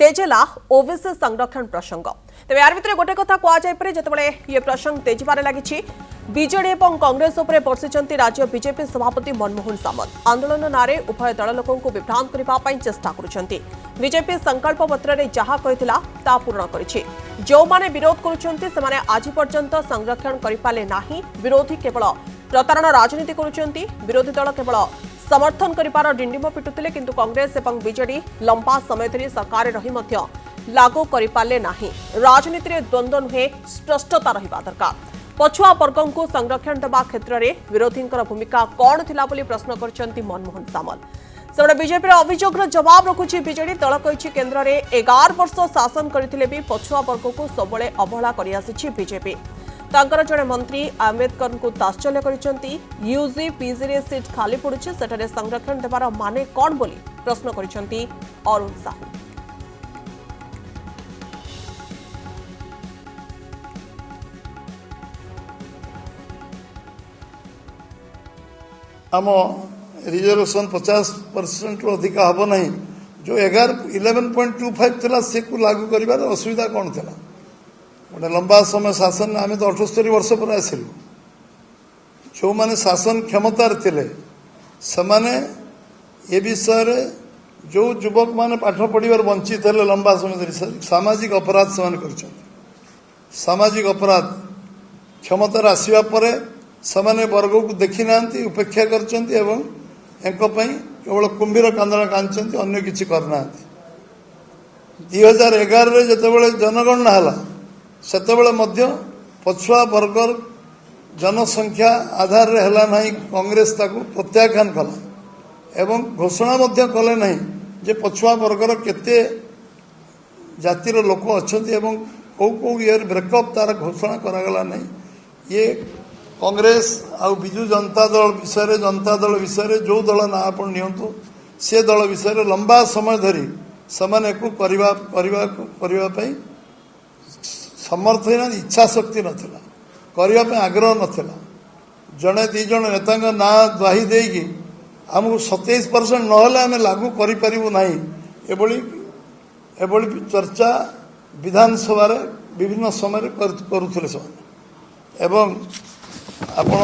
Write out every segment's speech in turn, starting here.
तेजला OBC संरक्षण प्रसंग तेज यार भितर गोटे कथा कहुपे जिते ये प्रसंग तेजबार लगी बीजेडी और कांग्रेस उपर बर्षिंट राज्य बीजेपी सभापति मनमोहन सामंत आंदोलन नारे उभय दल लोकों विभ्रांत करने चेष्टा करुछंती बीजेपी संकल्प पत्र में जहाँ कही पूर्ण करिछि जो माने विरोध करुछंती आज पर्यंत संरक्षण करिपाले नाही विरोधी केवल प्रतारण राजनीति करुछंती विरोधी दल केवल समर्थन करिपार डिंडिम पिटुतिले किंतु कांग्रेस और बीजेडी लंबा समय धरी सरकार रही मध्य लागू करिपाले नाही राजनीति में द्वंद्व नुहे स्पष्टता रहिबा दरकार पछुआ वर्गों को संरक्षण देवा क्षेत्र में विरोधी भूमिका कौन थिला बोली प्रश्न करछंती मनमोहन सामंत सेबड़े बीजेपी अभियोगर जवाब रखुछि बीजेडी दल कहिछि केंद्र में 11 वर्ष शासन करथिले भी पछुआ वर्ग को सबले अवहेला करि आसिछि बीजेपी तांकर जड़े मंत्री आंबेडकर को तात्सल्य करिसेंती यूजी पीजी रे सीट खाली पड़ुछि सेठारे संरक्षण देवार माने कौन बोली प्रश्न करिसेंती अरुण साहू आम रिजर्वेशन 50% अधिक हम ना जो 11.25 थिला से को लागू करिबार असुविधा कौन थिला गोटे लंबा समय शासन आम तो 78 वर्ष पर आसिलु जो माने शासन क्षमतार थिले समाने ए विषय जो युवक माने पाठ पढ़िबार वंचित हेले लंबा समय धरी सामाजिक अपराध समान कर सामाजिक अपराध क्षमतार आसिबा परे समाने वर्ग को देखी ना उपेक्षा करछंती एवं केवल कुंभीर कांदना कांचंती अन्य किछि करना 2011 रे जतेबेले जनगणना हला सेतेबेले मध्य पछुआ वर्गर जनसंख्या आधार रे हला नाही कांग्रेस ताकू प्रत्याख्यान कला एवं घोषणा मध्य कले नाही जे पछुआ वर्गर केते जातिर लोक अछंती एवं को ईयर ब्रेकअप तार घोषणा करागला नाही ये कांग्रेस आ बिजु जनता दल विषय जो दल ना आपण नियंतु से दल विषय लंबा समय धरी समाने को करबा पई समर्थ ना इच्छा शक्ति नथिला करबा पई आग्रह नथिला जने दी जण नेता ना द्वाही देगी हमको 27% नहले आम लागू करि परिबु नाही एबोली चर्चा विधानसभा विभिन्न समय करुथिले सब एवं आपण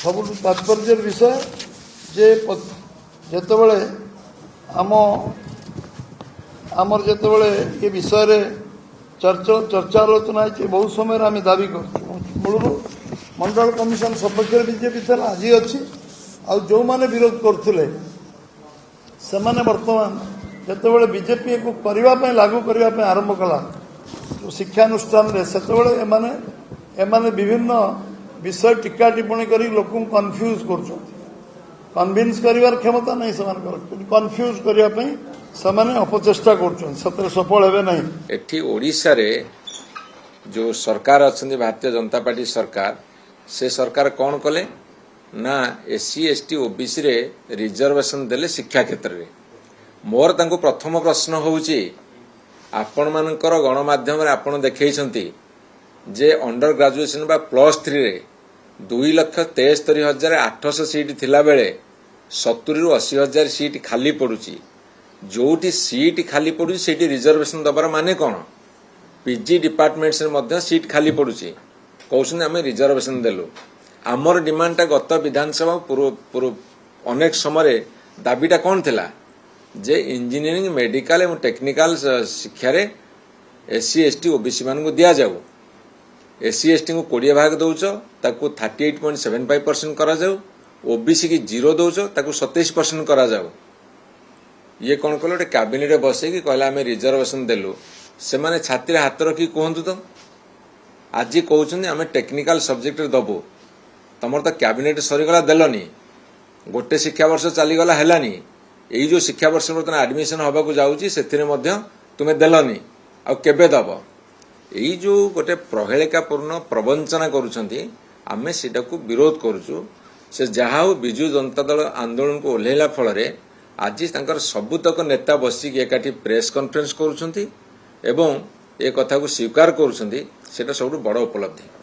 सबुठु तात्पर्य विषय जे जेतेबेले आमर जेतेबेले ये विषय रे चर्चा आलोचना है बहुत समय आम दाबी कर मूलरू मंडल कमिशन सपक्ष बीजेपी था आज अच्छी आ जो माने विरोध करथिले सेमाने वर्तमान जेतेबेले बीजेपी को करबा लागू करबा आरंभ कला जो शिक्षानुष्ठान रे सेतेबेले एमाने विभिन्न विषय टीका टिप्पणी करी लोक कन्फ्यूज कर कन्विन्स करिवार क्षमता नहीं समान कन्फ्यूज करने समाने अपचेष्टा कर सफल हेबे नहीं एठी ओडिशा रे जो सरकार अच्छी भारतीय जनता पार्टी सरकार से सरकार कौन कले ना एससी एसटी ओबीसी रे रिजर्वेशन देले शिक्षा क्षेत्र रे मोर तांको प्रथम प्रश्न होउची आपण मानकर गणमाध्यम रे आपण देखैछंती जे अंडर ग्रेजुएशन बा +3 रे 2,73,800 सीट थिला बेले 70 ରୁ 80,000 सीट खाली पड़ुची जोटी सीट खाली पड़ुची सेठी रिजर्वेशन दबार माने कोन पीजी डिपार्टमेंट्स रे मध्य सीट खाली पड़ुची कहउछन आमे रिजर्वेशन देलु हमर डिमांडटा गत विधानसभा पूर्व अनेक समय दाबीटा कोन थिला जे इंजीनियरिंग मेडिकल एवं टेक्निकल शिक्षा रे एससी एसटी ओबीसी मान को दिया जाऊ एससी एसटी को 20 भाग दौच ताकू 38.75% करा जाऊ ओबीसी की 0 दौच ताकू 27% करा जाऊ ये कौन कल गोटे कैबिनेट बसई कि कहला आमे रिजर्वेशन देलु से माने छाती हाथ रखी कहतु तो आज कहते आमे टेक्निकल सब्जेक्ट दबु तुम तो कैबिनेट सरीगला देलनी गोटे शिक्षा वर्ष चलीगला हेलानी यही जो शिक्षा वर्ष बर्तमान एडमिशन हवा को जाऊँगी से तुम्हें देलनी आ केबे दब यही जो गोटे प्रहेलिकापूर्ण प्रवंचना करुछंती आमे सेटा को विरोध करुचु से जहाँ हो बिजु जनता दल आंदोलन को ओह्लैला फल आज तांकर सबुतक नेता बसिक एकाठी प्रेस कॉन्फ्रेंस करुछंती एवं ए कथा को स्वीकार करुछंती सेटा सबुठ बड़ उपलब्धि।